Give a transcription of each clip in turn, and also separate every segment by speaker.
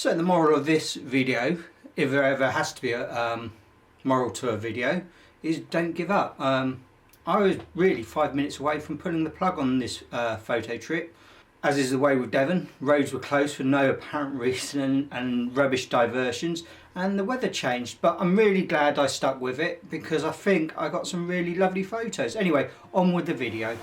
Speaker 1: So the moral of this video, if there ever has to be a moral to a video, is don't give up. I was really 5 minutes away from pulling the plug on this photo trip. As is the way with Devon, roads were closed for no apparent reason and rubbish diversions, and the weather changed, but I'm really glad I stuck with it because I think I got some really lovely photos. Anyway, on with the video.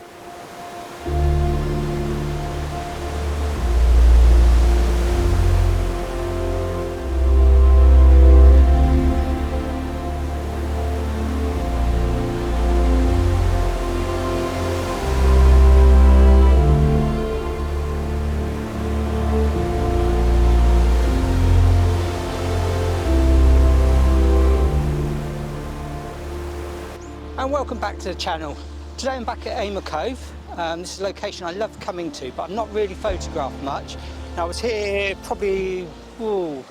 Speaker 1: And welcome back to the channel. Today I'm back at Aimer Cove. This is a location I love coming to, but I'm not really photographed much. Now, I was here probably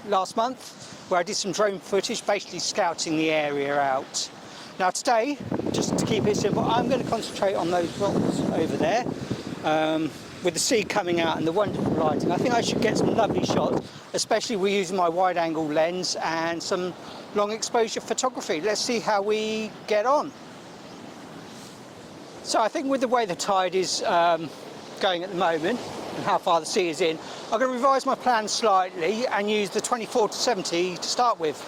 Speaker 1: last month, where I did some drone footage, basically scouting the area out. Now today, just to keep it simple, I'm going to concentrate on those rocks over there, with the sea coming out and the wonderful lighting. I think I should get some lovely shots, especially we're using my wide-angle lens and some long exposure photography. Let's see how we get on. So I think with the way the tide is going at the moment and how far the sea is in, I'm going to revise my plan slightly and use the 24-70 to start with.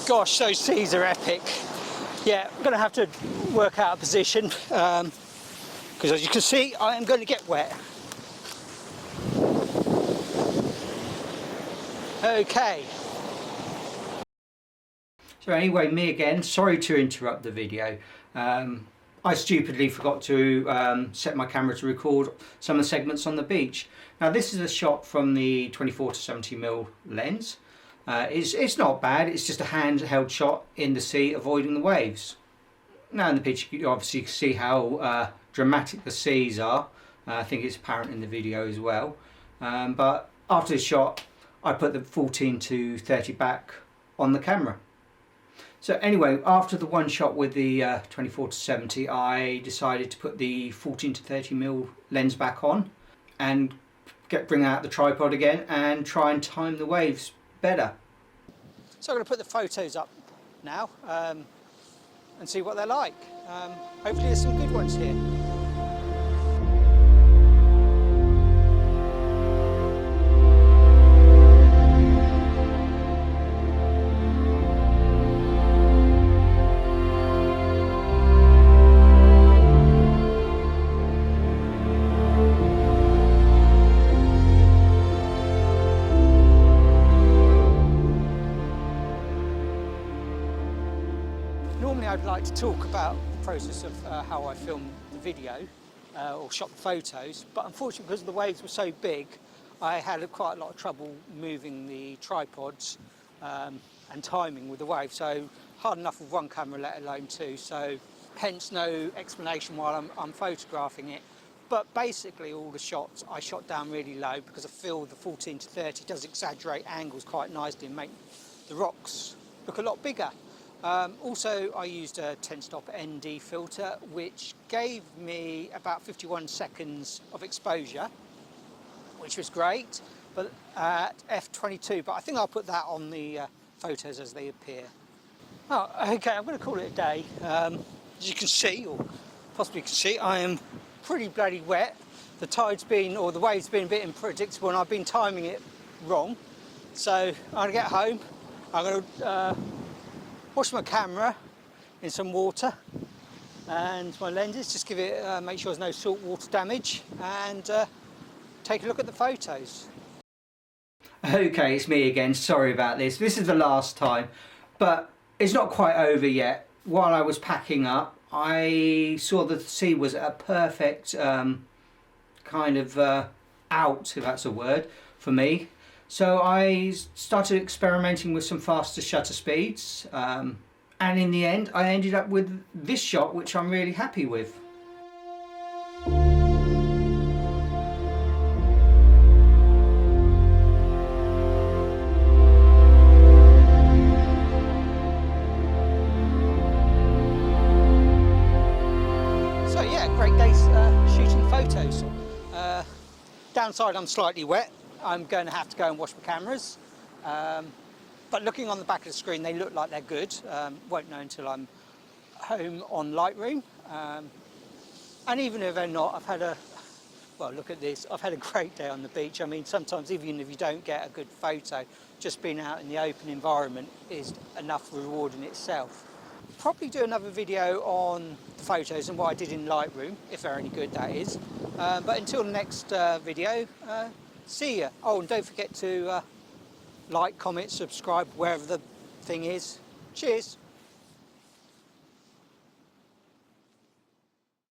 Speaker 1: Gosh, those seas are epic. Yeah, I'm going to have to work out a position because as you can see, I am going to get wet. Okay. So anyway, me again, sorry to interrupt the video. I stupidly forgot to set my camera to record some of the segments on the beach. Now this is a shot from the 24-70mm lens. It's not bad, it's just a handheld shot in the sea avoiding the waves. Now in the picture you obviously see how dramatic the seas are. I think it's apparent in the video as well. But after the shot I put the 14-30 back on the camera. So anyway, after the one shot with the 24-70 I decided to put the 14-30mm lens back on and bring out the tripod again and try and time the waves better. So I'm going to put the photos up now and see what they're like. Hopefully there's some good ones here. Normally I'd like to talk about the process of how I filmed the video or shot the photos, but unfortunately because the waves were so big I had quite a lot of trouble moving the tripods and timing with the wave, so hard enough with one camera let alone two, so hence no explanation while I'm photographing it. But basically all the shots I shot down really low because I feel the 14-30 does exaggerate angles quite nicely and make the rocks look a lot bigger. Also I used a 10-stop ND filter which gave me about 51 seconds of exposure, which was great, but at f/22, but I think I'll put that on the photos as they appear. Oh, okay, I'm going to call it a day. As you can see, or possibly can see, I am pretty bloody wet. The tide's been, or the waves been a bit unpredictable and I've been timing it wrong. So I'm going to get home, I'm going to wash my camera in some water and my lenses, just give it, make sure there's no salt water damage, and take a look at the photos. Okay, it's me again, sorry about this. This is the last time, but it's not quite over yet. While I was packing up, I saw that the sea was a perfect kind of out, if that's a word, for me. So I started experimenting with some faster shutter speeds, And in the end, I ended up with this shot, which I'm really happy with. So yeah, great day shooting photos. Downside, I'm slightly wet. I'm going to have to go and wash my cameras. But looking on the back of the screen, they look like they're good. Won't know until I'm home on Lightroom. And even if they're not, I've had a, well, look at this. I've had a great day on the beach. I mean, sometimes even if you don't get a good photo, just being out in the open environment is enough reward in itself. Probably do another video on the photos and what I did in Lightroom, if they're any good, that is. But until the next video, see ya. Oh, and don't forget to like, comment, subscribe, wherever the thing is. Cheers.